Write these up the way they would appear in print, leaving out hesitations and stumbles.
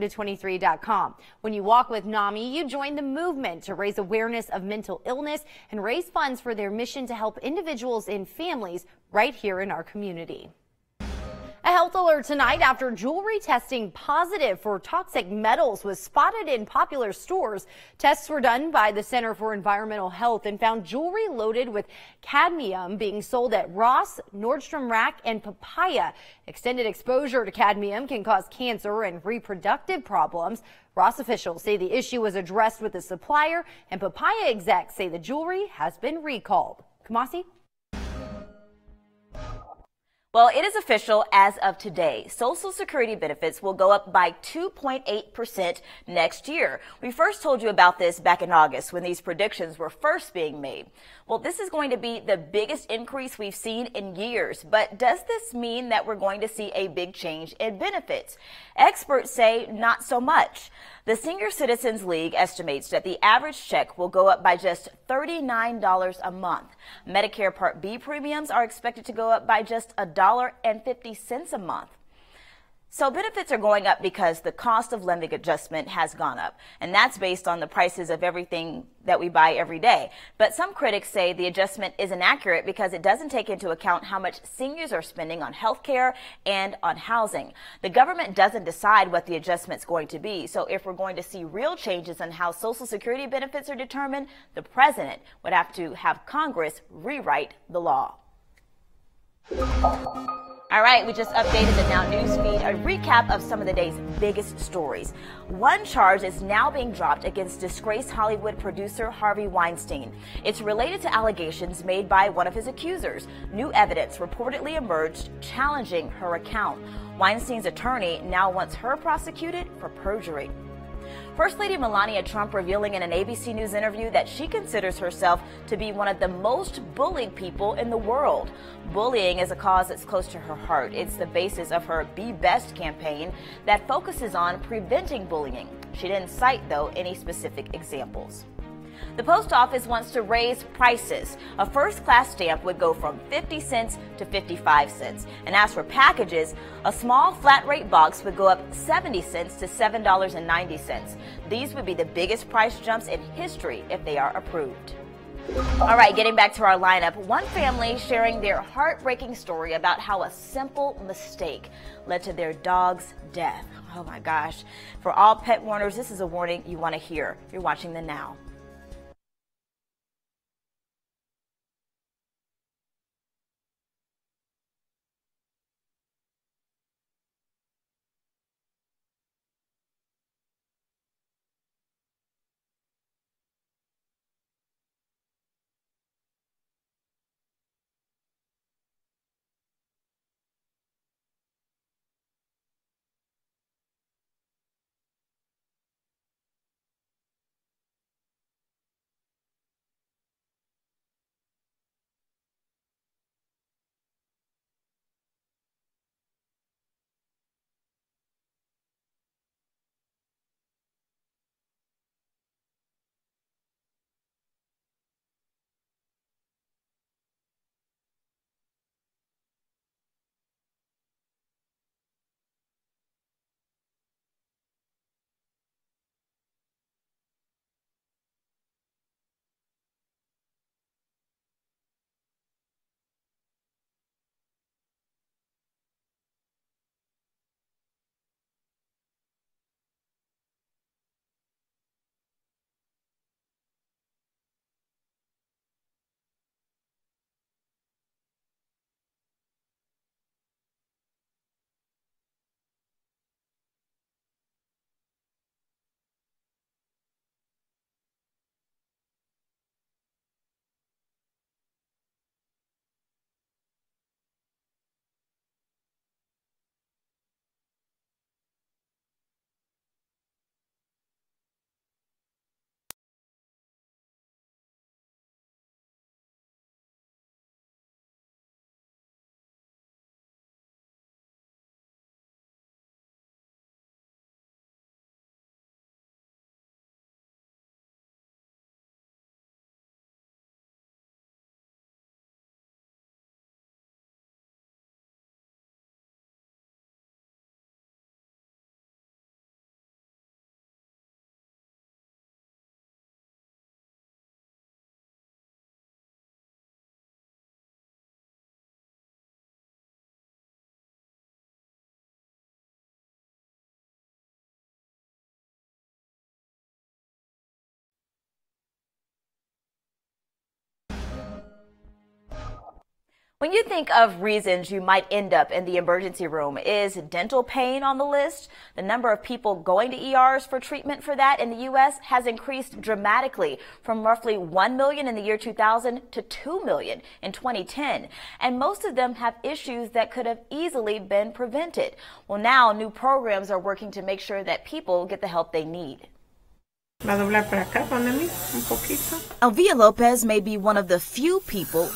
to 23.com. When you walk with NAMI, you join the movement to raise awareness of mental illness and raise funds for their mission to help individuals and families right here in our community. A health alert tonight after jewelry testing positive for toxic metals was spotted in popular stores. Tests were done by the Center for Environmental Health and found jewelry loaded with cadmium being sold at Ross, Nordstrom Rack, and Papaya. Extended exposure to cadmium can cause cancer and reproductive problems. Ross officials say the issue was addressed with the supplier, and Papaya execs say the jewelry has been recalled. Kamasi? Well, it is official as of today. Social Security benefits will go up by 2.8% next year. We first told you about this back in August when these predictions were first being made. Well, this is going to be the biggest increase we've seen in years. But does this mean that we're going to see a big change in benefits? Experts say not so much. The Senior Citizens League estimates that the average check will go up by just $39 a month. Medicare Part B premiums are expected to go up by just $1.50 a month. So benefits are going up because the cost of living adjustment has gone up, and that's based on the prices of everything that we buy every day. But some critics say the adjustment isn't accurate because it doesn't take into account how much seniors are spending on health care and on housing. The government doesn't decide what the adjustment's going to be, so if we're going to see real changes in how Social Security benefits are determined, the president would have to have Congress rewrite the law. All right, we just updated the Now News feed, a recap of some of the day's biggest stories. One charge is now being dropped against disgraced Hollywood producer Harvey Weinstein. It's related to allegations made by one of his accusers. New evidence reportedly emerged challenging her account. Weinstein's attorney now wants her prosecuted for perjury. First Lady Melania Trump revealing in an ABC News interview that she considers herself to be one of the most bullied people in the world. Bullying is a cause that's close to her heart. It's the basis of her Be Best campaign that focuses on preventing bullying. She didn't cite, though, any specific examples. The post office wants to raise prices. A first-class stamp would go from 50 cents to 55 cents. And as for packages, a small flat-rate box would go up 70 cents to $7.90. These would be the biggest price jumps in history if they are approved. All right, getting back to our lineup, one family sharing their heartbreaking story about how a simple mistake led to their dog's death. Oh my gosh. For all pet warners, this is a warning you want to hear. You're watching The Now. When you think of reasons you might end up in the emergency room, is dental pain on the list? The number of people going to ERs for treatment for that in the U.S. has increased dramatically from roughly 1 million in the year 2000 to 2 million in 2010. And most of them have issues that could have easily been prevented. Well, now new programs are working to make sure that people get the help they need. Elvia Lopez may be one of the few people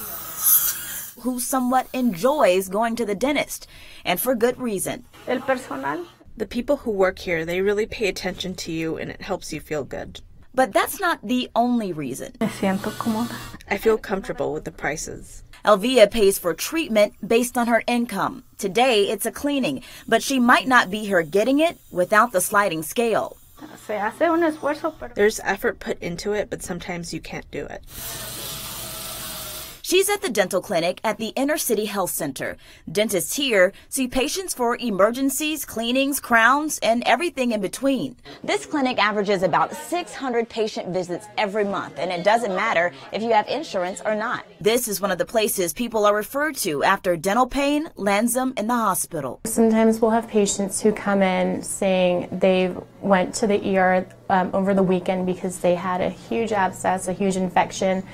who somewhat enjoys going to the dentist, and for good reason. The people who work here, they really pay attention to you, and it helps you feel good. But that's not the only reason. I feel comfortable with the prices. Elvia pays for treatment based on her income. Today, it's a cleaning, but she might not be here getting it without the sliding scale. There's effort put into it, but sometimes you can't do it. She's at the dental clinic at the Inner City Health Center. Dentists here see patients for emergencies, cleanings, crowns, and everything in between. This clinic averages about 600 patient visits every month, and it doesn't matter if you have insurance or not. This is one of the places people are referred to after dental pain lands them in the hospital. Sometimes we'll have patients who come in saying they went to the ER over the weekend because they had a huge abscess, a huge infection.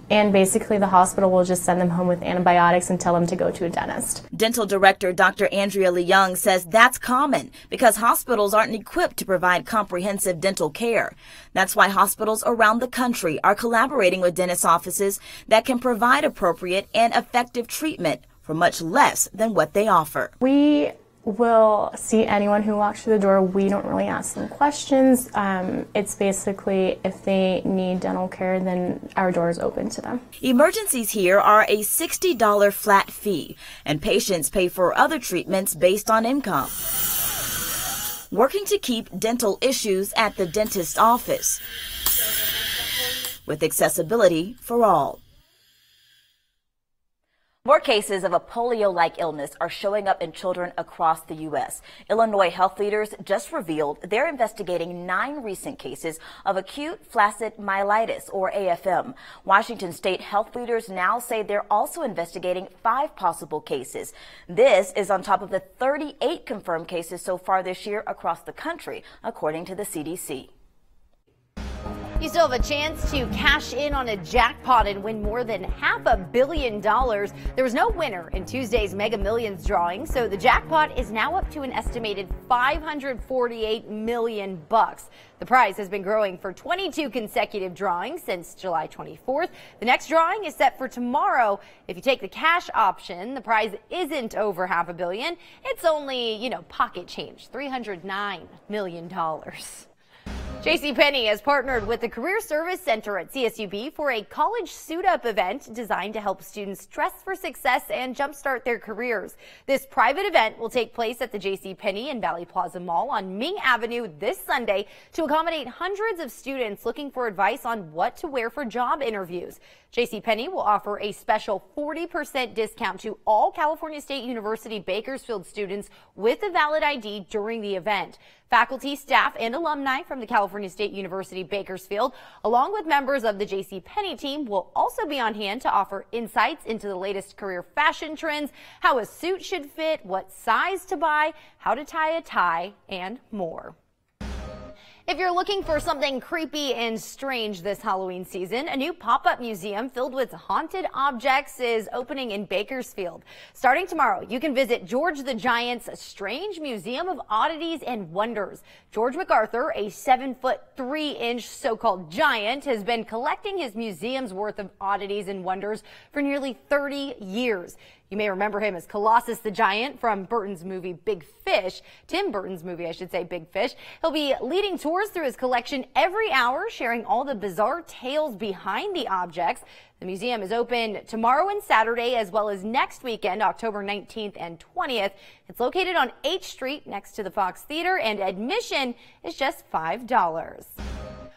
And basically the hospital will just send them home with antibiotics and tell them to go to a dentist. Dental director Dr. Andrea Leung says that's common because hospitals aren't equipped to provide comprehensive dental care. That's why hospitals around the country are collaborating with dentist offices that can provide appropriate and effective treatment for much less than what they offer. We will see anyone who walks through the door. We don't really ask them questions. It's basically if they need dental care, then our door is open to them. Emergencies here are a $60 flat fee, and patients pay for other treatments based on income. Working to keep dental issues at the dentist's office with accessibility for all. More cases of a polio-like illness are showing up in children across the U.S. Illinois health leaders just revealed they're investigating 9 recent cases of acute flaccid myelitis, or AFM. Washington state health leaders now say they're also investigating 5 possible cases. This is on top of the 38 confirmed cases so far this year across the country, according to the CDC. You still have a chance to cash in on a jackpot and win more than $500 million. There was no winner in Tuesday's Mega Millions drawing, so the jackpot is now up to an estimated $548 million. The prize has been growing for 22 consecutive drawings since July 24th. The next drawing is set for tomorrow. If you take the cash option, the prize isn't over $500 million. It's only, pocket change, $309 million. JCPenney has partnered with the Career Service Center at CSUB for a college suit-up event designed to help students dress for success and jumpstart their careers. This private event will take place at the JCPenney in Valley Plaza Mall on Ming Avenue this Sunday to accommodate hundreds of students looking for advice on what to wear for job interviews. JCPenney will offer a special 40% discount to all California State University Bakersfield students with a valid ID during the event. Faculty, staff, and alumni from the California State University Bakersfield, along with members of the JCPenney team, will also be on hand to offer insights into the latest career fashion trends, how a suit should fit, what size to buy, how to tie a tie, and more. If you're looking for something creepy and strange this Halloween season, a new pop-up museum filled with haunted objects is opening in Bakersfield. Starting tomorrow, you can visit George the Giant's Strange Museum of Oddities and Wonders. George MacArthur, a 7'3" so-called giant, has been collecting his museum's worth of oddities and wonders for nearly 30 years. You may remember him as Colossus the Giant from Burton's movie Big Fish. Tim Burton's movie, I should say, Big Fish. He'll be leading tours through his collection every hour, sharing all the bizarre tales behind the objects. The museum is open tomorrow and Saturday, as well as next weekend, October 19th and 20th. It's located on H Street next to the Fox Theater, and admission is just $5.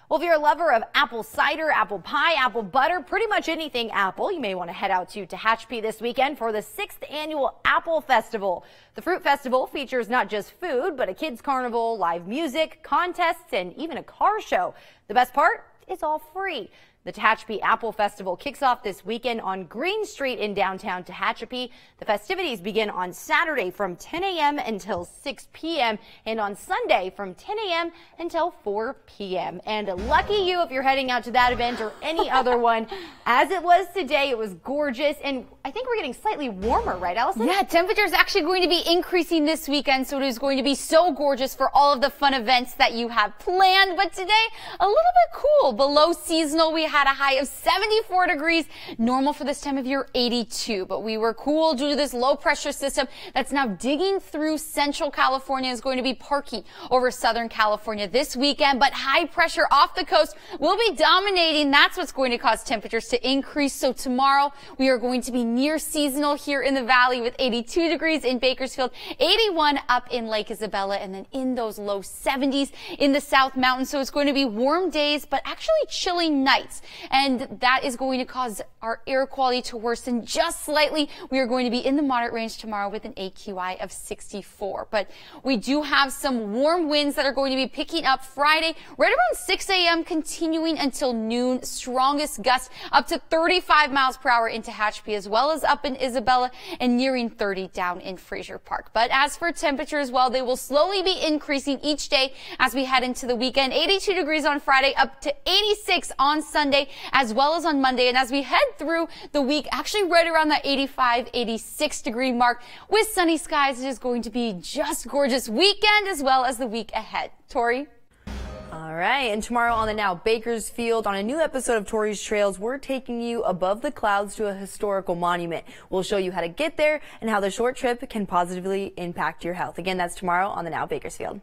Well, if you're a lover of apple cider, apple pie, apple butter, pretty much anything apple, you may want to head out to Tehachapi this weekend for the 6th annual Apple Festival. The Fruit Festival features not just food, but a kids carnival, live music, contests, and even a car show. The best part? It's all free. The Tehachapi Apple Festival kicks off this weekend on Green Street in downtown Tehachapi. The festivities begin on Saturday from 10 a.m. until 6 p.m. and on Sunday from 10 a.m. until 4 p.m. And lucky you if you're heading out to that event or any other one. As it was today, it was gorgeous, and I think we're getting slightly warmer, right, Allison? Yeah, temperatures actually going to be increasing this weekend, so it is going to be so gorgeous for all of the fun events that you have planned. But today, a little bit cool. Below seasonal, we had a high of 74 degrees. Normal for this time of year, 82. But we were cool due to this low pressure system that's now digging through central California, is going to be parking over southern California this weekend. But high pressure off the coast will be dominating. That's what's going to cause temperatures to increase. So tomorrow, we are going to be near seasonal here in the valley with 82 degrees in Bakersfield, 81 up in Lake Isabella, and then in those low 70s in the South Mountains. So it's going to be warm days, but actually chilling nights. And that is going to cause our air quality to worsen just slightly. We are going to be in the moderate range tomorrow with an AQI of 64. But we do have some warm winds that are going to be picking up Friday right around 6 a.m. continuing until noon. Strongest gusts up to 35 miles per hour in Tehachapi, as well as up in Isabella, and nearing 30 down in Fraser Park. But as for temperatures, well, they will slowly be increasing each day as we head into the weekend. 82 degrees on Friday, up to 86 on Sunday, as well as on Monday. And as we head through the week, actually right around that 85, 86 degree mark with sunny skies, it is going to be just gorgeous weekend as well as the week ahead. Tori? All right, and tomorrow on the Now Bakersfield, on a new episode of Tori's Trails, we're taking you above the clouds to a historical monument. We'll show you how to get there and how the short trip can positively impact your health. Again, that's tomorrow on the Now Bakersfield.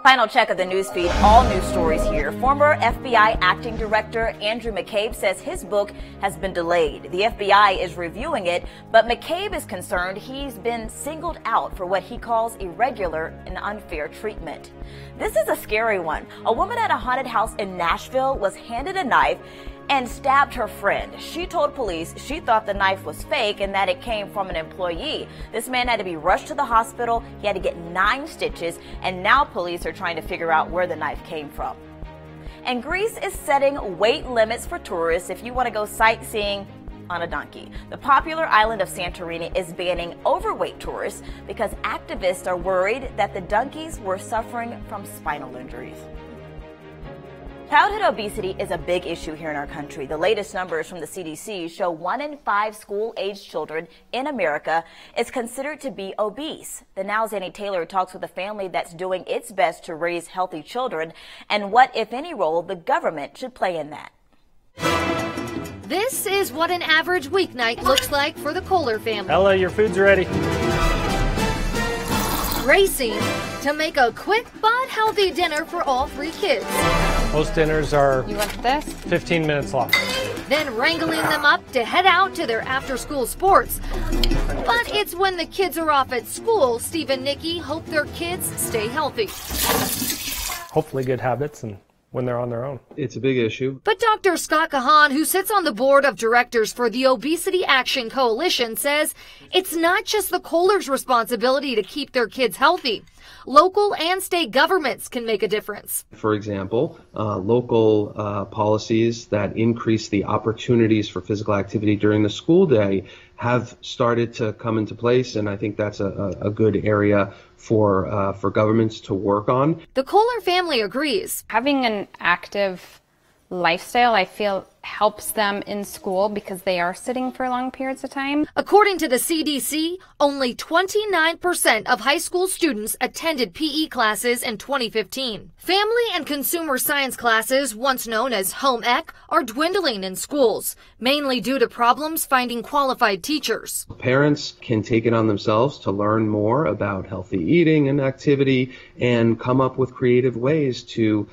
Final check of the newsfeed, all news stories here. Former FBI acting director Andrew McCabe says his book has been delayed. The FBI is reviewing it, but McCabe is concerned he's been singled out for what he calls irregular and unfair treatment. This is a scary one. A woman at a haunted house in Nashville was handed a knife and stabbed her friend. She told police she thought the knife was fake and that it came from an employee. This man had to be rushed to the hospital. He had to get 9 stitches, and now police are trying to figure out where the knife came from. And Greece is setting weight limits for tourists if you want to go sightseeing on a donkey. The popular island of Santorini is banning overweight tourists because activists are worried that the donkeys were suffering from spinal injuries. Childhood obesity is a big issue here in our country. The latest numbers from the CDC show 1 in 5 school-aged children in America is considered to be obese. The Now's Annie Taylor talks with a family that's doing its best to raise healthy children and what, if any, role the government should play in that. This is what an average weeknight looks like for the Kohler family. Ella, your food's ready. Racing to make a quick but healthy dinner for all 3 kids. Most dinners are You want this? 15 minutes long. Then wrangling them up to head out to their after-school sports. But it's when the kids are off at school, Steve and Nikki hope their kids stay healthy. Hopefully good habits and when they're on their own. It's a big issue. But Dr. Scott Kahan, who sits on the board of directors for the Obesity Action Coalition, says it's not just the Kohlers' responsibility to keep their kids healthy. Local and state governments can make a difference. For example, local policies that increase the opportunities for physical activity during the school day have started to come into place, and I think that's a good area for governments to work on. The Kohler family agrees. Having an active lifestyle, I feel, helps them in school because they are sitting for long periods of time. According to the CDC, only 29% of high school students attended PE classes in 2015. Family and consumer science classes, once known as home ec, are dwindling in schools, mainly due to problems finding qualified teachers. Parents can take it on themselves to learn more about healthy eating and activity and come up with creative ways to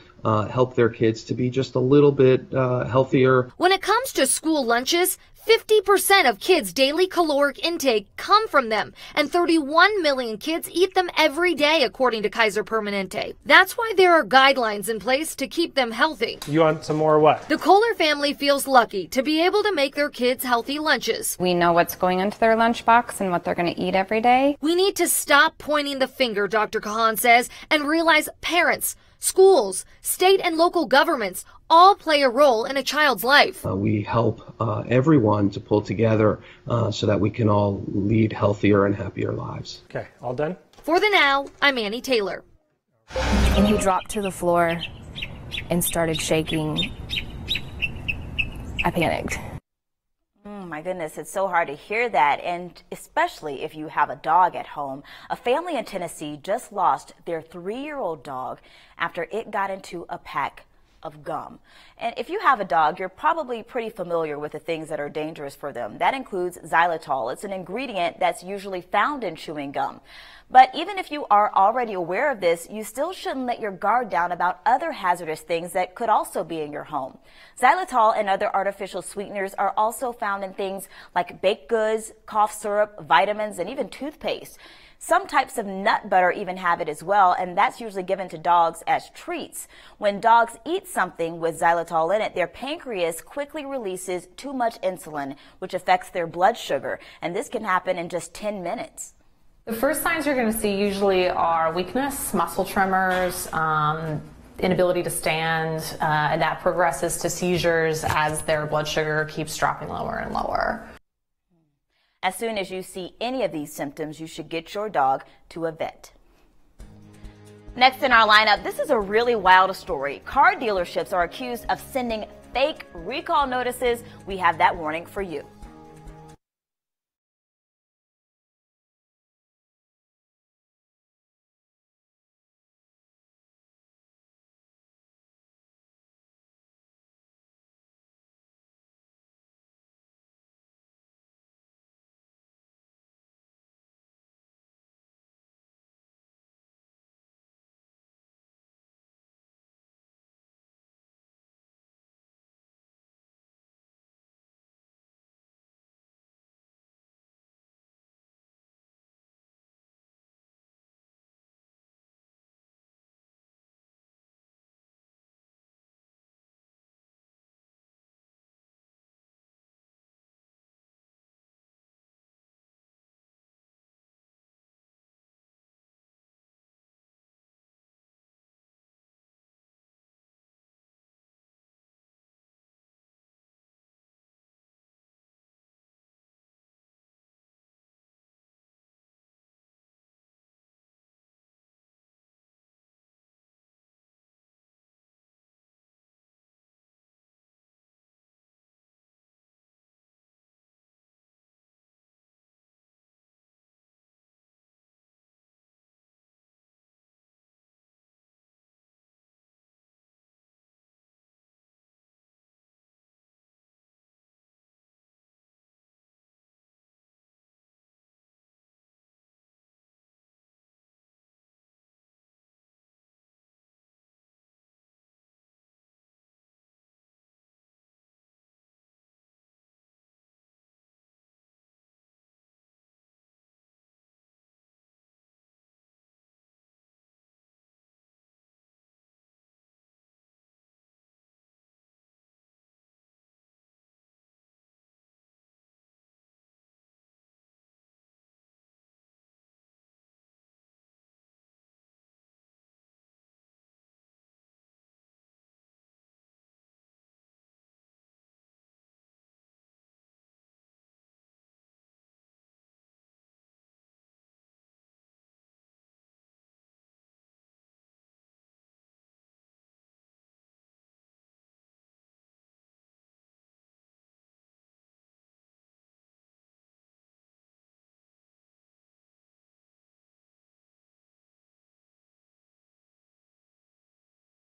help their kids to be just a little bit healthier. When it comes to school lunches, 50% of kids' daily caloric intake come from them, and 31 million kids eat them every day, according to Kaiser Permanente. That's why there are guidelines in place to keep them healthy. You want some more what? The Kohler family feels lucky to be able to make their kids healthy lunches. We know what's going into their lunchbox and what they're going to eat every day. We need to stop pointing the finger, Dr. Kahan says, and realize parents, schools, state and local governments all play a role in a child's life. We help everyone to pull together so that we can all lead healthier and happier lives. Okay, all done? For the Now, I'm Annie Taylor. When he dropped to the floor and started shaking, I panicked. My goodness, it's so hard to hear that, and especially if you have a dog at home. A family in Tennessee just lost their 3-year-old dog after it got into a pack of gum. And if you have a dog, you're probably pretty familiar with the things that are dangerous for them. That includes xylitol. It's an ingredient that's usually found in chewing gum. But even if you are already aware of this, you still shouldn't let your guard down about other hazardous things that could also be in your home. Xylitol and other artificial sweeteners are also found in things like baked goods, cough syrup, vitamins, and even toothpaste. Some types of nut butter even have it as well, and that's usually given to dogs as treats. When dogs eat something with xylitol in it, their pancreas quickly releases too much insulin, which affects their blood sugar, and this can happen in just 10 minutes. The first signs you're going to see usually are weakness, muscle tremors, inability to stand, and that progresses to seizures as their blood sugar keeps dropping lower and lower. As soon as you see any of these symptoms, you should get your dog to a vet. Next in our lineup, this is a really wild story. Car dealerships are accused of sending fake recall notices. We have that warning for you.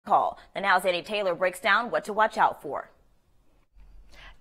call. The Now's Annie Taylor breaks down what to watch out for.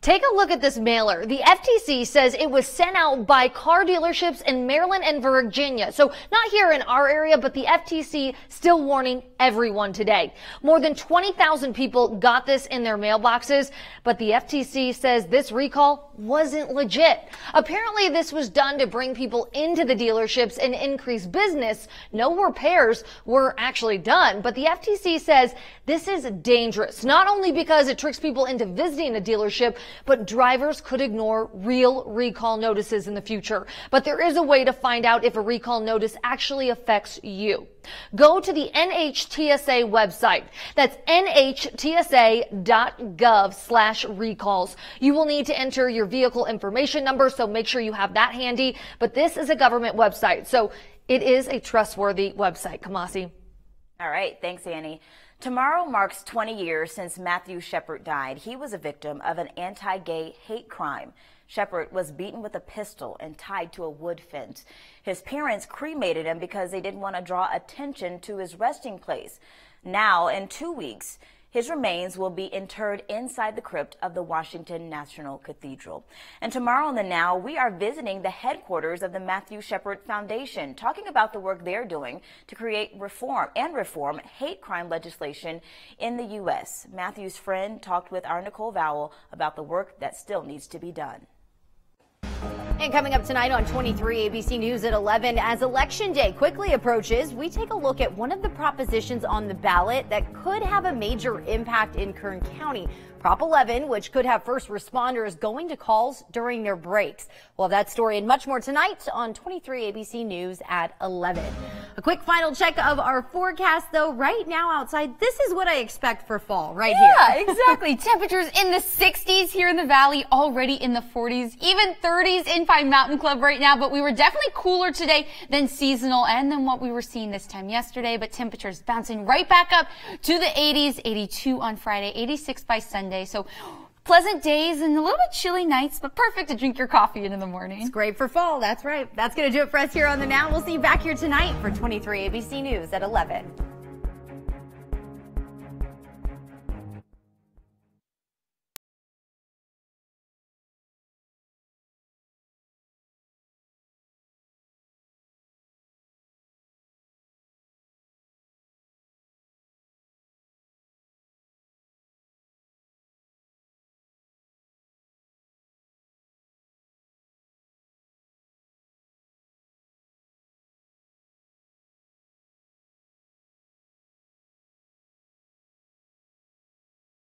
Take a look at this mailer. The FTC says it was sent out by car dealerships in Maryland and Virginia. So not here in our area, but the FTC still warning everyone today. More than 20,000 people got this in their mailboxes, but the FTC says this recall wasn't legit. Apparently this was done to bring people into the dealerships and increase business. No repairs were actually done, but the FTC says this is dangerous, not only because it tricks people into visiting a dealership, but drivers could ignore real recall notices in the future. But there is a way to find out if a recall notice actually affects you. Go to the NHTSA website. That's nhtsa.gov/recalls. You will need to enter your vehicle information number, so make sure you have that handy. But this is a government website, so it is a trustworthy website. Kamasi. All right. Thanks, Annie. Tomorrow marks 20 years since Matthew Shepard died. He was a victim of an anti-gay hate crime. Shepard was beaten with a pistol and tied to a wood fence. His parents cremated him because they didn't want to draw attention to his resting place. Now, in 2 weeks, his remains will be interred inside the crypt of the Washington National Cathedral. And tomorrow on the Now, we are visiting the headquarters of the Matthew Shepard Foundation, talking about the work they're doing to create reform hate crime legislation in the U.S. Matthew's friend talked with our Nicole Vowell about the work that still needs to be done. And coming up tonight on 23 ABC News at 11, as Election Day quickly approaches, we take a look at one of the propositions on the ballot that could have a major impact in Kern County. Prop 11, which could have first responders going to calls during their breaks. We'll have that story and much more tonight on 23 ABC News at 11. A quick final check of our forecast, though. Right now outside, this is what I expect for fall here. Yeah, exactly. Temperatures in the 60s here in the valley, already in the 40s, even 30s in Pine Mountain Club right now. But we were definitely cooler today than seasonal and than what we were seeing this time yesterday. But temperatures bouncing right back up to the 80s, 82 on Friday, 86 by Sunday. So pleasant days and a little bit chilly nights, but perfect to drink your coffee in the morning. It's great for fall. That's right. That's going to do it for us here on the Now. We'll see you back here tonight for 23 ABC News at 11.